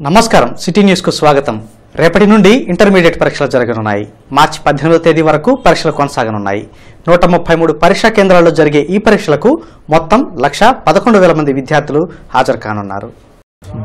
నమస్కారం city news కు స్వాగతం. రేపటి నుండి ఇంటర్మీడియట్ పరీక్షలు జరగనున్నాయి. మార్చి 18వ తేదీ వరకు పరీక్షలు కొనసాగనున్నాయి. 133 పరీక్షా కేంద్రాల్లో జరిగే ఈ పరీక్షలకు మొత్తం 1,11,000 మంది విద్యార్థులు హాజరు కానున్నారు.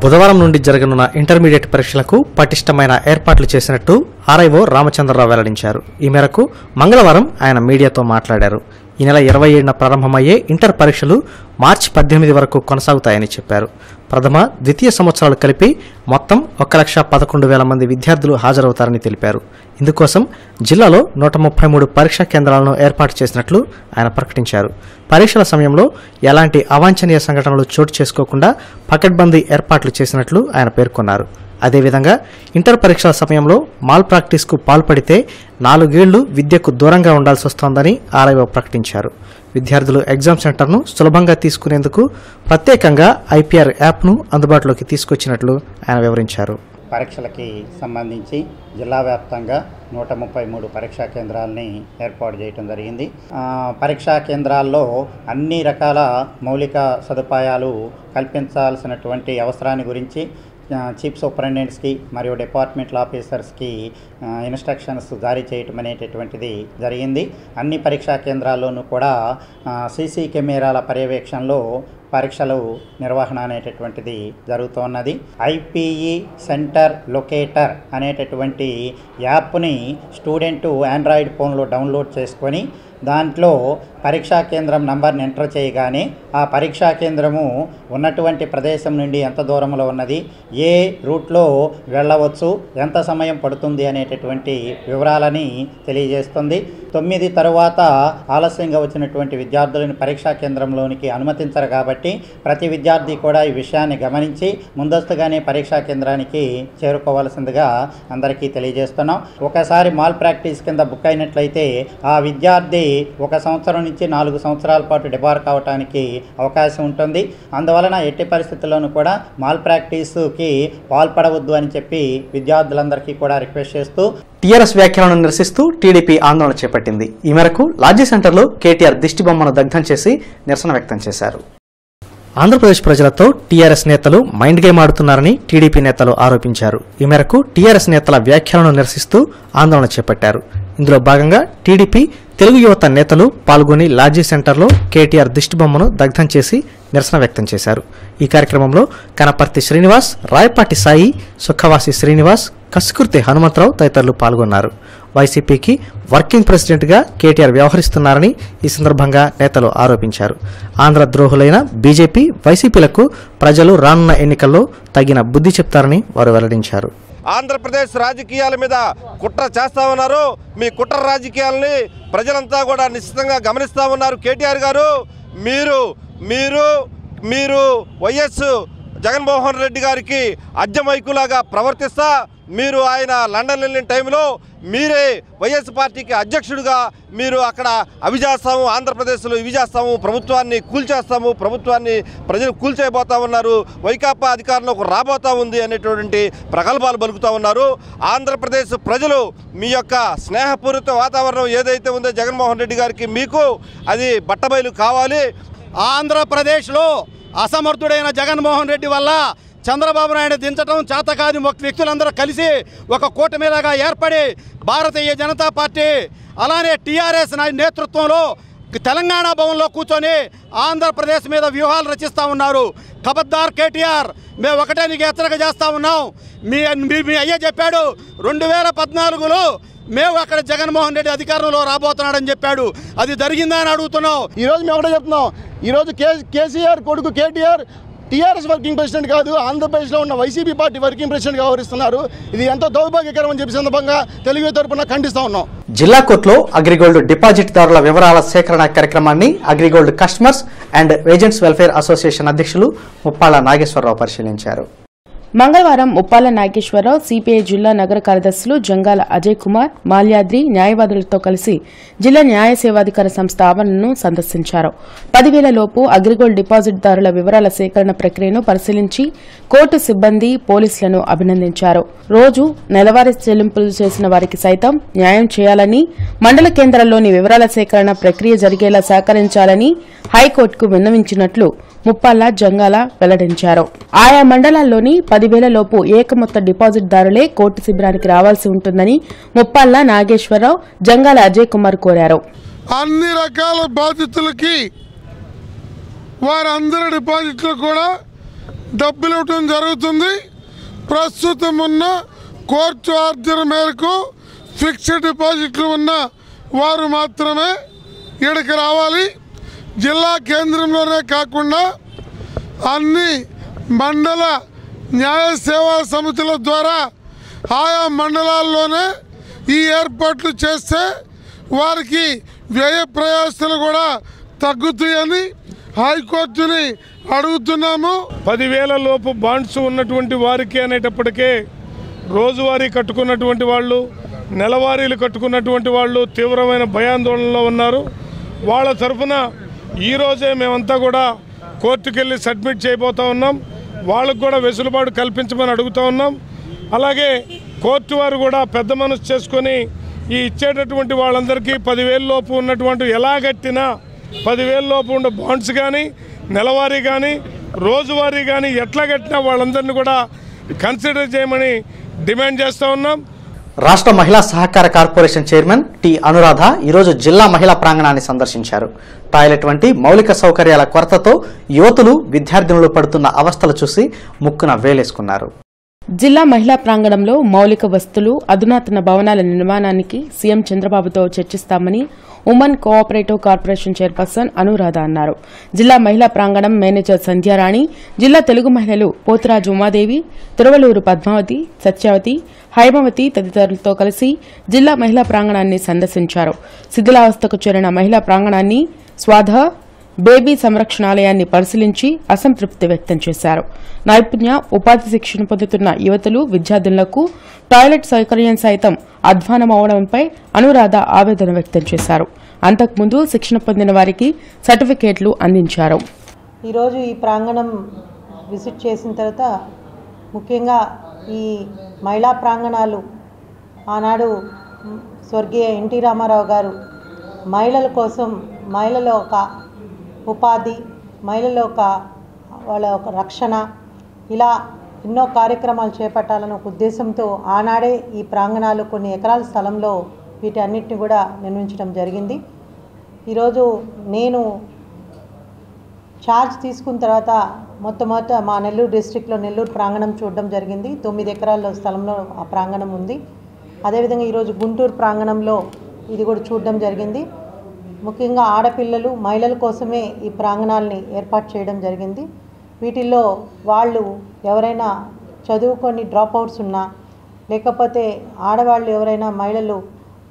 బుధవారం నుండి జరగనున్న ఇంటర్మీడియట్ పరీక్షలకు పటిష్టమైన ఏర్పాట్లు చేసినట్టు ఆర్ఐఓ రామచంద్రరావు వెల్లడించారు. ఈ మేరకు మంగళవారం ఆయన మీడియాతో మాట్లాడారు. ఈ నెల 27న ప్రారంభమయ్యే ఇంటర్ పరీక్షలు మార్చి 18 వరకు కొనసాగుతాయని చెప్పారు. ప్రథమ, ద్వితీయ సంవత్సరాలు కలిపి మొత్తం 1,11,000 మంది విద్యార్థులు హాజరవుతారని తెలిపారు. ఇందుకోసం జిల్లాలో 133 పరీక్షా కేంద్రాలను ఏర్పాటు చేసినట్లు ఆయన ప్రకటించారు. పరీక్షల సమయంలో ఎలాంటి అవాంఛనీయ సంఘటనలు చోటు చేసుకోకుండా పకడ్బందీ ఏర్పాట్లు చేసినట్లు ఆయన పేర్కొన్నారు. అదేవిధంగా ఇంటర్ పరీక్షల సమయంలో మాల్ ప్రాక్టీస్కు పాల్పడితే 4 ఏళ్లు విద్యకు దూరంగా ఉండాల్సి వస్తోందని ఆర్ఐఓ ప్రకటించారు. విద్యార్థులు ఎగ్జామ్ సెంటర్ను సులభంగా తీసుకునేందుకు ప్రత్యేకంగా ఐపీఆర్ యాప్ను అందుబాటులోకి తీసుకొచ్చినట్లు ఆయన వివరించారు. పరీక్షలకి సంబంధించి జిల్లా వ్యాప్తంగా 133 పరీక్షా కేంద్రాలని ఏర్పాటు చేయడం జరిగింది. పరీక్షా కేంద్రాల్లో అన్ని రకాల మౌలిక సదుపాయాలు కల్పించాల్సినటువంటి అవసరాన్ని గురించి చీఫ్ సూపరింటెండెంట్స్కి మరియు డిపార్ట్మెంటల్ ఆఫీసర్స్కి ఇన్స్ట్రక్షన్స్ జారీ చేయటం అనేటటువంటిది జరిగింది. అన్ని పరీక్షా కేంద్రాల్లోనూ కూడా సీసీ కెమెరాల పర్యవేక్షణలో పరీక్షలు నిర్వహణ అనేటటువంటిది జరుగుతున్నది. ఐపీఈ సెంటర్ లొకేటర్ అనేటటువంటి యాప్ని స్టూడెంటు ఆండ్రాయిడ్ ఫోన్లో డౌన్లోడ్ చేసుకొని దాంట్లో పరీక్షా కేంద్రం నంబర్ని ఎంటర్ చేయగానే ఆ పరీక్షా కేంద్రము ఉన్నటువంటి ప్రదేశం నుండి ఎంత దూరంలో ఉన్నది, ఏ రూట్లో వెళ్ళవచ్చు, ఎంత సమయం పడుతుంది అనేటటువంటి వివరాలని తెలియజేస్తుంది. 9 తరువాత ఆలస్యంగా వచ్చినటువంటి విద్యార్థులను పరీక్షా కేంద్రంలోనికి అనుమతించరు కాబట్టి ప్రతి విద్యార్థి కూడా ఈ విషయాన్ని గమనించి ముందస్తుగానే పరీక్షా కేంద్రానికి చేరుకోవాల్సిందిగా అందరికీ తెలియజేస్తున్నాం. ఒకసారి మాల్ ప్రాక్టీస్ కింద బుక్ అయినట్లయితే ఆ విద్యార్థి 1 సంవత్సరం నుంచి 4 సంవత్సరాల పాటు డిబార్ కావడానికి అవకాశం ఉంటుంది. అందువలన ఎట్టి పరిస్థితుల్లోనూ కూడా మాల్ ప్రాక్టీస్కి పాల్పడవద్దు అని చెప్పి విద్యార్థులందరికీ కూడా రిక్వెస్ట్ చేస్తూ టీఆర్ఎస్ వ్యాఖ్యలను నిరసిస్తూ టీడీపీ ఆందోళన చేపట్టింది. ఈ మేరకు లాడ్జీ సెంటర్లో కేటీఆర్ దిష్టిబొమ్మను దగ్ధం చేసి నిరసన వ్యక్తం చేశారు. ఆంధ్రప్రదేశ్ ప్రజలతో టీఆర్ఎస్ నేతలు మైండ్ గేమ్ ఆడుతున్నారని టీడీపీ నేతలు ఆరోపించారు. ఈ మేరకు టీఆర్ఎస్ నేతల వ్యాఖ్యలను నిరసిస్తూ ఆందోళన చేపట్టారు. ఇందులో భాగంగా టీడీపీ తెలుగు యువత నేతలు పాల్గొని లాడ్జీ సెంటర్లో కేటీఆర్ దిష్టిబొమ్మను దగ్ధం చేసి నిరసన వ్యక్తం చేశారు. ఈ కార్యక్రమంలో కనపర్తి శ్రీనివాస్, రాయపాటి సాయి, సుఖవాసి శ్రీనివాస్, కసుకుర్తి హనుమంతరావు తదితరులు పాల్గొన్నారు. వైసీపీకి వర్కింగ్ ప్రెసిడెంట్గా కేటీఆర్ వ్యవహరిస్తున్నారని ఈ సందర్భంగా నేతలు ఆరోపించారు. ఆంధ్ర ద్రోహులైన బీజేపీ, వైసీపీలకు ప్రజలు రానున్న ఎన్నికల్లో తగిన బుద్ధి చెప్తారని వారు వెల్లడించారు. ఆంధ్రప్రదేశ్ రాజకీయాల మీద కుట్ర చేస్తా ఉన్నారు. మీ కుట్ర రాజకీయాలని ప్రజలంతా కూడా నిశ్చితంగా గమనిస్తూ ఉన్నారు. కేటీఆర్ గారు మీరు వైఎస్ జగన్మోహన్ రెడ్డి గారికి అడ్డమైకులాగా ప్రవర్తిస్తా మీరు ఆయన లండన్ వెళ్ళిన టైంలో మీరే వైఎస్ పార్టీకి అధ్యక్షుడిగా మీరు అక్కడ అవి చేస్తాము, ఆంధ్రప్రదేశ్లో ఇవి చేస్తాము, ప్రభుత్వాన్ని కూల్చేస్తాము, ప్రభుత్వాన్ని ప్రజలు కూల్చేయబోతా ఉన్నారు, వైకాపా అధికారంలోకి రాబోతా ఉంది అనేటువంటి ప్రగల్భాలు పలుకుతూ ఉన్నారు. ఆంధ్రప్రదేశ్ ప్రజలు మీ యొక్క స్నేహపూరిత వాతావరణం ఏదైతే ఉందో జగన్మోహన్ రెడ్డి గారికి మీకు అది బట్టబయలు కావాలి. ఆంధ్రప్రదేశ్లో అసమర్థుడైన జగన్మోహన్ రెడ్డి వల్ల చంద్రబాబు నాయుడు దించడం చేతకాని వ్యక్తులందరూ కలిసి ఒక కూటమిలాగా ఏర్పడి భారతీయ జనతా పార్టీ అలానే టీఆర్ఎస్ నేతృత్వంలో తెలంగాణ భవన్లో కూర్చొని ఆంధ్రప్రదేశ్ మీద వ్యూహాలు రచిస్తూ ఉన్నారు. ఖబర్దార్ కేటీఆర్, మేము ఒకటే నీకు హెచ్చరిక చేస్తూ ఉన్నాం. మీ అయ్యే చెప్పాడు 2014లో మేము అక్కడ జగన్మోహన్ రెడ్డి అధికారంలో రాబోతున్నాడని చెప్పాడు. అది జరిగిందా అని అడుగుతున్నాం. ఈరోజు మేము ఒకటే చెప్తున్నాం, ఈరోజు కేసీఆర్ కొడుకు కేటీఆర్ టీఆర్ఎస్ వర్కింగ్ ప్రెసిడెంట్ కాదు, ఆంధ్రప్రదేశ్లో ఉన్న వైసీపీ పార్టీ వర్కింగ్ ప్రెసిడెంట్గా వ్యవహరిస్తున్నారు. ఇది ఎంతో దౌర్భాగ్యకరం అని చెప్పి సందర్భంగా తెలుగు తరపున ఖండిస్తూ ఉన్నాం. జిల్లా కోర్టులో అగ్రిగోల్డ్ డిపాజిట్దారుల వివరాల సేకరణ కార్యక్రమాన్ని AgriGold customers and agents welfare association అధ్యక్షులు ముప్పాళ్ల నాగేశ్వరరావు పరిశీలించారు. మంగళవారం ముప్పాళ్ల నాగేశ్వరరావు సిపిఐ జిల్లా నగర కార్యదర్శులు జంగాల అజయ్ కుమార్, మాల్యాద్రి న్యాయవాదులతో కలిసి జిల్లా న్యాయ సేవాధికార సంస్థ ఆవరణను సందర్శించారు. 10,000 లోపు అగ్రిగోల్డ్ డిపాజిట్దారుల వివరాల సేకరణ ప్రక్రియను పరిశీలించి కోర్టు సిబ్బంది, పోలీసులను అభినందించారు. రోజు నెలవారీ చెల్లింపులు చేసిన వారికి సైతం న్యాయం చేయాలని, మండల కేంద్రాల్లోని వివరాల సేకరణ ప్రక్రియ జరిగేలా సహకరించాలని హైకోర్టుకు విన్నవించినట్లు ముప్పాళ్ల జంగాల వెల్లడించారు. ఆయా మండలాల్లోని 10,000 లోపు ఏకమొత్త డిపాజిట్దారులే కోర్టు శిబిరానికి రావాల్సి ఉంటుందని ముప్పాళ్ల నాగేశ్వరరావు, జంగాల అజయ్ కుమార్ కోరారు. అన్ని రకాల బాధితులకి వారందరి డిపాజిట్లు కూడా డబ్బులు ఇవ్వటం జరుగుతుంది. ప్రస్తుతం ఉన్న కోర్టు ఆర్డర్ మేరకు ఫిక్స్డ్ డిపాజిట్లు ఉన్న వారు మాత్రమే ఇక్కడికి రావాలి. జిల్లా కేంద్రంలోనే కాకుండా అన్ని మండల న్యాయ సేవా సమితుల ద్వారా ఆయా మండలాల్లోనే ఈ ఏర్పాట్లు చేస్తే వారికి వ్యయ ప్రయాసాలు కూడా తగ్గుతాయని హైకోర్టుని అడుగుతున్నాము. 10,000 లోపు బాండ్స్ ఉన్నటువంటి వారికి అనేటప్పటికే రోజువారీ కట్టుకున్నటువంటి వాళ్ళు, నెలవారీలు కట్టుకున్నటువంటి వాళ్ళు తీవ్రమైన భయాందోళనలో ఉన్నారు. వాళ్ళ తరఫున ఈరోజే మేమంతా కూడా కోర్టుకు వెళ్ళి సబ్మిట్ చేయబోతూ ఉన్నాం. వాళ్ళకు కూడా వెసులుబాటు కల్పించమని అడుగుతూ ఉన్నాం. అలాగే కోర్టు వారు కూడా పెద్ద మనసు చేసుకొని ఈ ఇచ్చేటటువంటి వాళ్ళందరికీ 10,000 లోపు ఉన్నటువంటి ఎలా కట్టినా 10,000 లోపు ఉన్న బాండ్స్ కానీ, నెలవారీ కానీ, రోజువారీ కానీ ఎట్లా కట్టినా వాళ్ళందరినీ కూడా కన్సిడర్ చేయమని డిమాండ్ చేస్తూ ఉన్నాం. రాష్ట్ర మహిళా సహకార కార్పొరేషన్ చైర్మన్ టి అనురాధ ఈరోజు జిల్లా మహిళా ప్రాంగణాన్ని సందర్శించారు. టాయిలెట్ వంటి మౌలిక సౌకర్యాల కొరతతో యువతులు, విద్యార్థినులు పడుతున్న అవస్థలు చూసి ముక్కున వేలేసుకున్నారు. జిల్లా మహిళా ప్రాంగణంలో మౌలిక వస్తువులు, అధునాతన భవనాల నిర్మాణానికి సీఎం చంద్రబాబుతో చర్చిస్తామని women cooperative corporation chairperson Anuradha అన్నారు. జిల్లా మహిళా ప్రాంగణం మేనేజర్ సంధ్యారాణి, జిల్లా తెలుగు మహిళలు పోతురాజు ఉమాదేవి, తిరువలూరు పద్మావతి, సత్యవతి, హైమవతి తదితరులతో కలిసి జిల్లా మహిళా ప్రాంగణాన్ని సందర్శించారు. శిథిలావస్థకు చేరిన మహిళా ప్రాంగణాన్ని స్వాధ బేబీ సంరక్షణాలయాన్ని పరిశీలించి అసంతృప్తి వ్యక్తం చేశారు. నైపుణ్య, ఉపాధి శిక్షణ పొందుతున్న యువతులు, విద్యార్థులకు టాయిలెట్ సౌకర్యం సైతం అధ్వానమవడంపై అనురాధ ఆవేదన వ్యక్తం చేశారు. అంతకుముందు శిక్షణ పొందిన వారికి సర్టిఫికేట్లు అందించారు. ఈరోజు ఈ ప్రాంగణం విజిట్ చేసిన తర్వాత ముఖ్యంగా ఈ మహిళా ప్రాంగణాలు ఆనాడు స్వర్గీయ ఎన్టీ రామారావు గారు మహిళల కోసం, మహిళల ఒక ఉపాధి, మహిళల వాళ్ళ ఒక రక్షణ, ఇలా ఎన్నో కార్యక్రమాలు చేపట్టాలన్న ఒక ఉద్దేశంతో ఆనాడే ఈ ప్రాంగణాలు కొన్ని ఎకరాల స్థలంలో వీటి అన్నిటిని కూడా నిర్మించడం జరిగింది. ఈరోజు నేను ఛార్జ్ తీసుకున్న తర్వాత మొట్టమొదట మా నెల్లూరు డిస్ట్రిక్ట్లో నెల్లూరు ప్రాంగణం చూడడం జరిగింది. 9 ఎకరాల స్థలంలో ఆ ప్రాంగణం ఉంది. అదేవిధంగా ఈరోజు గుంటూరు ప్రాంగణంలో ఇది కూడా చూడడం జరిగింది. ముఖ్యంగా ఆడపిల్లలు, మహిళల కోసమే ఈ ప్రాంగణాలని ఏర్పాటు చేయడం జరిగింది. వీటిల్లో వాళ్ళు ఎవరైనా చదువుకొని డ్రాప్ అవుట్స్ ఉన్నా, లేకపోతే ఆడవాళ్ళు ఎవరైనా మహిళలు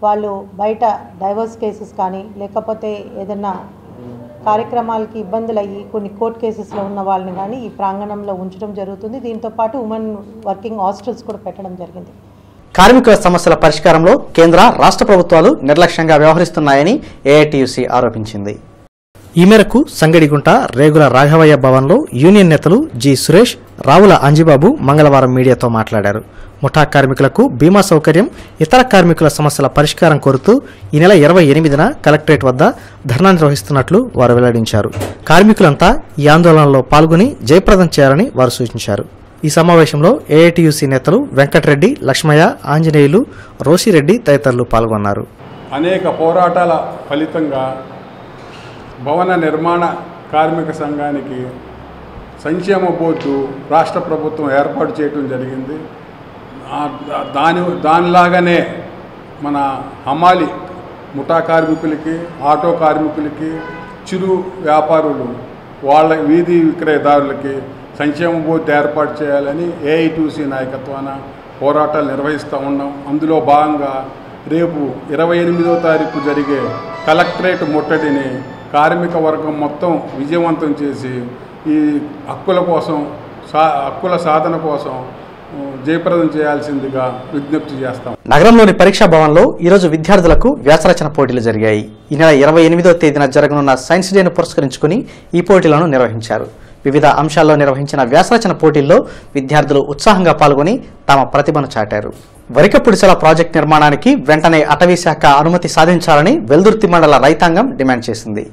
వాళ్ళు బయట డైవర్స్ కేసెస్ కానీ, లేకపోతే ఏదైనా కార్యక్రమాలకి ఇబ్బందులు అయ్యి కొన్ని కోర్టు కేసెస్లో ఉన్న వాళ్ళని కానీ ఈ ప్రాంగణంలో ఉంచడం జరుగుతుంది. దీంతోపాటు ఉమెన్ వర్కింగ్ హాస్టల్స్ కూడా పెట్టడం జరిగింది. కార్మికుల సమస్యల పరిష్కారంలో కేంద్ర, రాష్ట్ర ప్రభుత్వాలు నిర్లక్ష్యంగా వ్యవహరిస్తున్నాయని ఏఐటీయూసీ ఆరోపించింది. ఈ మేరకు సంగడిగుంట రేగుల రాఘవయ్య భవన్లో యూనియన్ నేతలు జి సురేష్, రావుల అంజిబాబు మంగళవారం మీడియాతో మాట్లాడారు. ముఠా కార్మికులకు బీమా సౌకర్యం, ఇతర కార్మికుల సమస్యల పరిష్కారం కోరుతూ ఈ నెల 28న కలెక్టరేట్ వద్ద ధర్నా నిర్వహిస్తున్నట్లు వారు వెల్లడించారు. కార్మికులంతా ఈ ఆందోళనలో పాల్గొని జయప్రదం చేయాలని వారు సూచించారు. ఈ సమావేశంలో ఏఐటీయూసీ నేతలు వెంకటరెడ్డి, లక్ష్మయ్య, ఆంజనేయులు, రోసిరెడ్డి తదితరులు పాల్గొన్నారు. అనేక పోరాటాల ఫలితంగా భవన నిర్మాణ కార్మిక సంఘానికి సంక్షేమ బోర్డు రాష్ట్ర ప్రభుత్వం ఏర్పాటు చేయడం జరిగింది. దానిలాగానే మన హమాలి ముఠా కార్మికులకి, ఆటో కార్మికులకి, చిరు వ్యాపారులు, వాళ్ళ వీధి విక్రయదారులకి సంక్షేమ బోర్డు ఏర్పాటు చేయాలని ఏఐటీయూసీ నాయకత్వాన పోరాటాలు నిర్వహిస్తూ ఉన్నాం. అందులో భాగంగా రేపు 28వ తారీఖు జరిగే కలెక్టరేట్ ముట్టడిని కార్మిక వర్గం మొత్తం విజయవంతం చేసి ఈ హక్కుల కోసం, హక్కుల సాధన కోసం జయప్రదం చేయాల్సిందిగా విజ్ఞప్తి చేస్తాం. నగరంలోని పరీక్షా భవన్లో ఈరోజు విద్యార్థులకు వ్యాసరచన పోటీలు జరిగాయి. ఈ నెల 28వ తేదీన జరగనున్న సైన్స్ డేను పురస్కరించుకుని ఈ పోటీలను నిర్వహించారు. వివిధ అంశాల్లో నిర్వహించిన వ్యాసరచన పోటీల్లో విద్యార్థులు ఉత్సాహంగా పాల్గొని తమ ప్రతిభను చాటారు. వరికపుడిసెల ప్రాజెక్టు నిర్మాణానికి వెంటనే అటవీ శాఖ అనుమతి సాధించాలని వెల్దుర్తి మండల రైతాంగం డిమాండ్ చేసింది.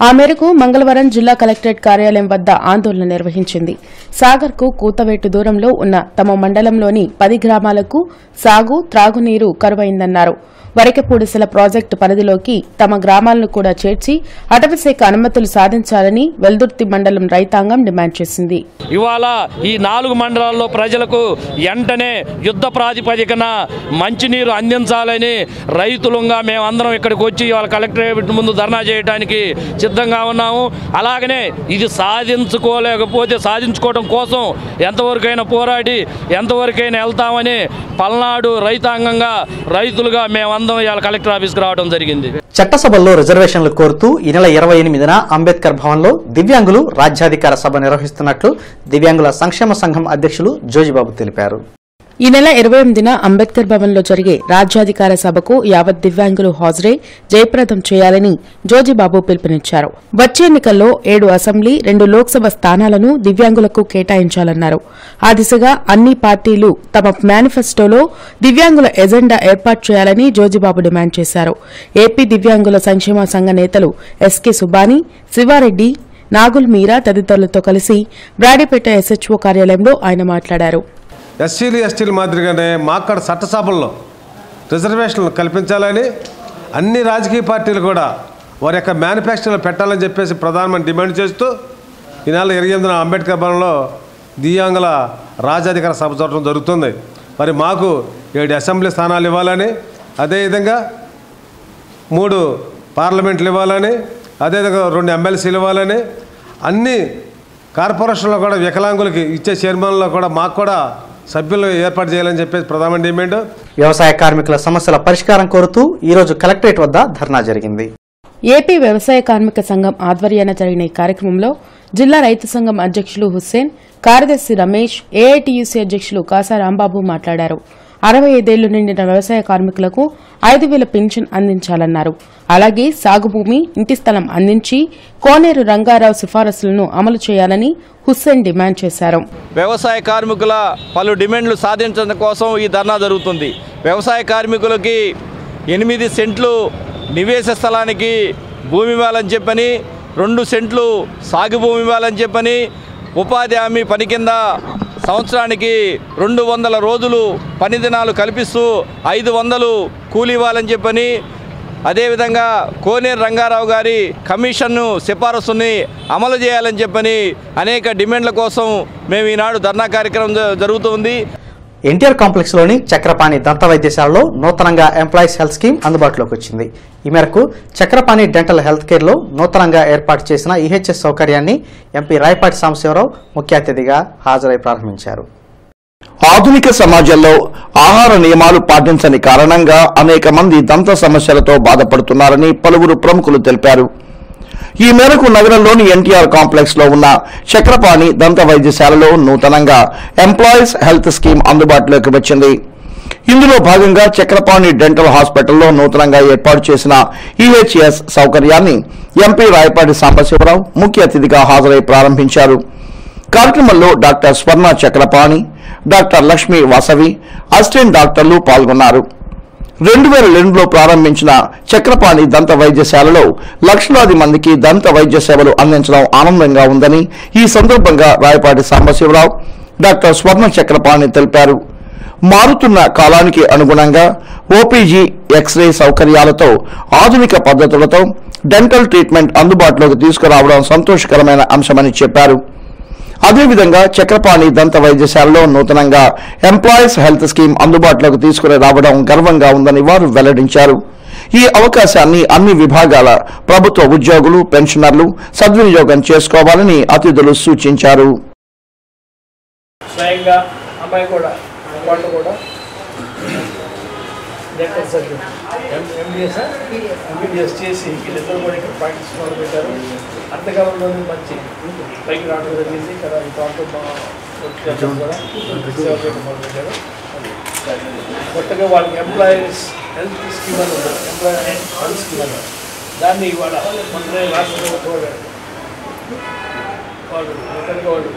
ఆ మేరకు మంగళవారం జిల్లా కలెక్టరేట్ కార్యాలయం వద్ద ఆందోళన నిర్వహించింది. సాగర్కు కూతవేటు దూరంలో ఉన్న తమ మండలంలోని 10 గ్రామాలకు సాగు, త్రాగునీరు కరువైందన్నారు. వరకెపూడిసెల ప్రాజెక్టు పరిధిలోకి తమ గ్రామాలను కూడా చేర్చి అటవీశాఖ అనుమతులు సాధించాలని వెల్దుర్తి మండలం రైతాంగం డిమాండ్ చేసింది. ఇవాళ ఈ 4 మండలాల్లో ప్రజలకు వెంటనే యుద్ధ ప్రాతిపదికన మంచినీరు అందించాలని రైతులుగా మేమందరం ఇక్కడికి వచ్చి ఇవాళ కలెక్టరేట్ ముందు ధర్నా చేయడానికి సిద్ధంగా ఉన్నాము. అలాగనే ఇది సాధించుకోవడం కోసం ఎంతవరకైనా పోరాడి ఎంతవరకైనా వెళ్తామని పల్నాడు రైతాంగంగా రైతులుగా మేమందరం ఇవాళ కలెక్టర్ ఆఫీస్కి రావడం జరిగింది. చట్టసభల్లో రిజర్వేషన్లు కోరుతూ ఈ నెల 28న అంబేద్కర్ భవన్లో దివ్యాంగులు రాజ్యాధికార సభ నిర్వహిస్తున్నట్లు దివ్యాంగుల సంక్షేమ సంఘం అధ్యక్షులు జోజిబాబు తెలిపారు. ఈ నెల 28న అంబేద్కర్ భవన్లో జరిగే రాజ్యాధికార సభకు యావత్ దివ్యాంగులు హాజరై జయప్రదం చేయాలని జోజిబాబు పిలుపునిచ్చారు. వచ్చే ఎన్నికల్లో 7 అసెంబ్లీ 2 లోక్సభ స్థానాలను దివ్యాంగులకు కేటాయించాలన్నారు. ఆ దిశగా అన్ని పార్టీలు తమ మేనిఫెస్టోలో దివ్యాంగుల ఎజెండా ఏర్పాటు చేయాలని జోజిబాబు డిమాండ్ చేశారు. ఏపీ దివ్యాంగుల సంక్షేమ సంఘ నేతలు ఎస్కే సుబాని, శివారెడ్డి, నాగుల్ మీరా తదితరులతో కలిసి బ్రాడీపేట ఎస్హెచ్ఓ కార్యాలయంలో ఆయన మాట్లాడారు. ఎస్సీలు ఎస్టీల మాదిరిగానే మాక్కడ చట్టసభల్లో రిజర్వేషన్లు కల్పించాలని అన్ని రాజకీయ పార్టీలు కూడా వారి యొక్క మేనిఫెస్టోలో పెట్టాలని చెప్పేసి ప్రధానమంత్రి డిమాండ్ చేస్తూ ఈ నెల 28న అంబేద్కర్ భవన్లో దివ్యాంగుల రాజ్యాధికార సభ జరగడం జరుగుతుంది. మరి మాకు 7 అసెంబ్లీ స్థానాలు ఇవ్వాలని, అదేవిధంగా 3 పార్లమెంట్లు ఇవ్వాలని, అదేవిధంగా 2 ఎమ్మెల్సీలు ఇవ్వాలని, అన్ని కార్పొరేషన్లో కూడా వికలాంగులకి ఇచ్చే చైర్మన్లో కూడా మాకు కూడా సభ్యులు ఏర్పాటు చేయాలని చెప్పేసి ప్రధాన డిమాండ్. వ్యవసాయ కార్మికుల సమస్యల పరిష్కారం కోరుతూ ఈ రోజు కలెక్టరేట్ వద్ద ధర్నా జరిగింది. ఏపీ వ్యవసాయ కార్మిక సంఘం ఆధ్వర్యాన జరిగిన ఈ కార్యక్రమంలో జిల్లా రైతు సంఘం అధ్యక్షులు హుస్సేన్, కార్యదర్శి రమేష్, ఏఐటీయూసీ అధ్యక్షులు కాసా రాంబాబు మాట్లాడారు. 65 ఏళ్లు నిండిన వ్యవసాయ కార్మికులకు 5,000 పెన్షన్ అందించాలన్నారు. అలాగే సాగుభూమి, ఇంటి స్థలం అందించి కోనేరు రంగారావు సిఫారసులను అమలు చేయాలని హుస్సేన్ డిమాండ్ చేశారు. వ్యవసాయ కార్మికుల పలు డిమాండ్లు సాధించడం కోసం ఈ ధర్నా జరుగుతుంది. వ్యవసాయ కార్మికులకి 8 సెంట్లు నివేశ స్థలానికి భూమి ఇవ్వాలని చెప్పని, 2 సెంట్లు సాగు భూమి ఇవ్వాలని చెప్పని, ఉపాధి హామీ పని కింద సంవత్సరానికి 200 రోజులు పని దినాలు కల్పిస్తూ 500 కూలి ఇవ్వాలని చెప్పని, అదేవిధంగా కోనేరు రంగారావు గారి కమిషన్ను సిఫారసుని అమలు చేయాలని చెప్పని అనేక డిమాండ్ల కోసం మేము ఈనాడు ధర్నా కార్యక్రమం జరుగుతుంది. ఎన్టీఆర్ కాంప్లెక్స్లోని చక్రపాణి దంత వైద్యశాలలో నూతనంగా ఎంప్లాయీస్ హెల్త్ స్కీమ్ అందుబాటులోకి వచ్చింది. ఈ మేరకు చక్రపాణి డెంటల్ హెల్త్ కేర్లో నూతనంగా ఏర్పాటు చేసిన ఈహెచ్ఎస్ సౌకర్యాన్ని ఎంపీ రాయపాటి సాంబశివరావు ముఖ్య అతిథిగా హాజరై ప్రారంభించారు. ఆధునిక సమాజంలో ఆహార నియమాలు పాటించని కారణంగా అనేక మంది దంత సమస్యలతో బాధపడుతున్నారని పలువురు ప్రముఖులు తెలిపారు. ఈ మేరకు నగరంలోని ఎన్టీఆర్ కాంప్లెక్స్ లో ఉన్న చక్రపాణి దంత వైద్యశాలలో నూతనంగా ఎంప్లాయీస్ హెల్త్ స్కీమ్ అందుబాటులోకి వచ్చింది. ఇందులో భాగంగా చక్రపాణి డెంటల్ హాస్పిటల్లో నూతనంగా ఏర్పాటు చేసిన ఈహెచ్ఎస్ సౌకర్యాన్ని ఎంపీ రాయపాటి సాంబశివరావు ముఖ్య అతిథిగా హాజరై ప్రారంభించారు. కార్యక్రమంలో డాక్టర్ స్వర్ణ చక్రపాణి, డాక్టర్ లక్ష్మీ వాసవి, అసిస్టెంట్ డాక్టర్లు పాల్గొన్నారు. 2002లో ప్రారంభించిన చక్రపాణి దంత వైద్యశాలలో లక్షలాది మందికి దంత వైద్య సేవలు అందించడం ఆనందంగా ఉందని ఈ సందర్భంగా రాయపాటి సాంబశివరావు, డాక్టర్ స్వర్ణ చక్రపాణి తెలిపారు. మారుతున్న కాలానికి అనుగుణంగా ఓపీజీ, ఎక్స్రే సౌకర్యాలతో ఆధునిక పద్ధతులతో డెంటల్ ట్రీట్మెంట్ అందుబాటులోకి తీసుకురావడం సంతోషకరమైన అంశమని చెప్పారు. అదేవిధంగా చక్రపాణి దంత వైద్యశాలలో నూతనంగా ఎంప్లాయీస్ హెల్త్ స్కీమ్ అందుబాటులోకి తీసుకుని రావడం గర్వంగా ఉందని వారు వెల్లడించారు. ఈ అవకాశాన్ని అన్ని విభాగాల ప్రభుత్వ ఉద్యోగులు, పెన్షనర్లు సద్వినియోగం చేసుకోవాలని అతిథులు సూచించారు. అంతకాలంలోనే మంచి పైకి రావడం జరిగింది కదా. ఈ ప్రాంతం మొదలుపెట్టారు. కొత్తగా వాళ్ళకి ఎంప్లాయీస్ హెల్త్ స్కీమ్ అని ఉంది, ఎంప్లాయీ హెల్త్ స్కీమ్ అని. దాన్ని ఇవాళ మన రాష్ట్ర ప్రభుత్వం వాళ్ళు కొత్తగా వాళ్ళు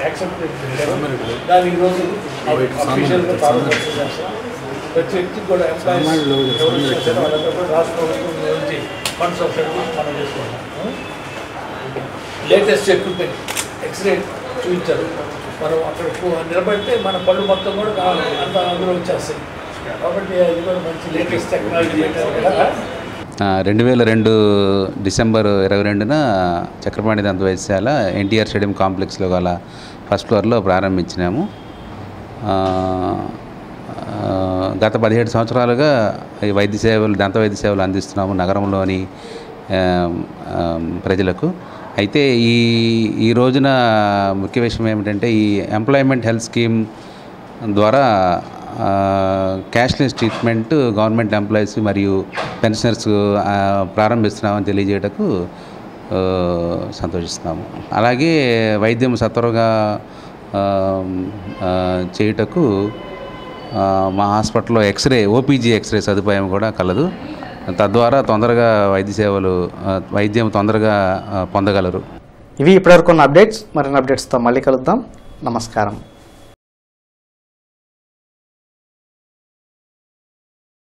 యాక్సెప్ట్ చేశారు. దాన్ని ఈరోజు అఫీషియల్గా ప్రారంభోత్సవం చేస్తారు. ప్రతి వ్యక్తికి కూడా ఎంప్లాయీస్ వాళ్ళందరూ కూడా రాష్ట్ర ప్రభుత్వం నుంచి ఫండ్స్ వస్తాడు మనం చేసుకుంటాం. లేటెస్ట్ ఎక్విప్మెంట్ ఎక్స్రే చూపించారు. మనం అక్కడ నిలబడితే మన పళ్ళు మొత్తం కూడా అంత అందులో వచ్చేస్తాయి. కాబట్టి అది కూడా మంచి లేటెస్ట్ టెక్నాలజీ పెట్టారు కదా. 2002 డిసెంబర్ 22న చక్రపాణి దంత వైద్యశాల ఎన్టీఆర్ స్టేడియం కాంప్లెక్స్లో గల ఫస్ట్ ఫ్లోర్లో ప్రారంభించినాము. గత 17 సంవత్సరాలుగా ఈ వైద్య సేవలు దంత వైద్య సేవలు అందిస్తున్నాము నగరంలోని ప్రజలకు. అయితే ఈ రోజున ముఖ్య విషయం ఏమిటంటే ఈ ఎంప్లాయ్మెంట్ హెల్త్ స్కీమ్ ద్వారా క్యాష్లెస్ ట్రీట్మెంట్ గవర్నమెంట్ ఎంప్లాయీస్ మరియు పెన్షనర్స్ ప్రారంభిస్తున్నామని తెలియజేయటకు సంతోషిస్తున్నాము. అలాగే వైద్యం సత్వరంగా చేయుటకు మా హాస్పిటల్లో ఓపీజీ ఎక్స్రే సదుపాయం కూడా కలదు. తద్వారా తొందరగా వైద్యం తొందరగా పొందగలరు. ఇవి ఇప్పటివరకు ఉన్న అప్డేట్స్. మరిన్ని అప్డేట్స్తో మళ్ళీ కలుద్దాం. నమస్కారం.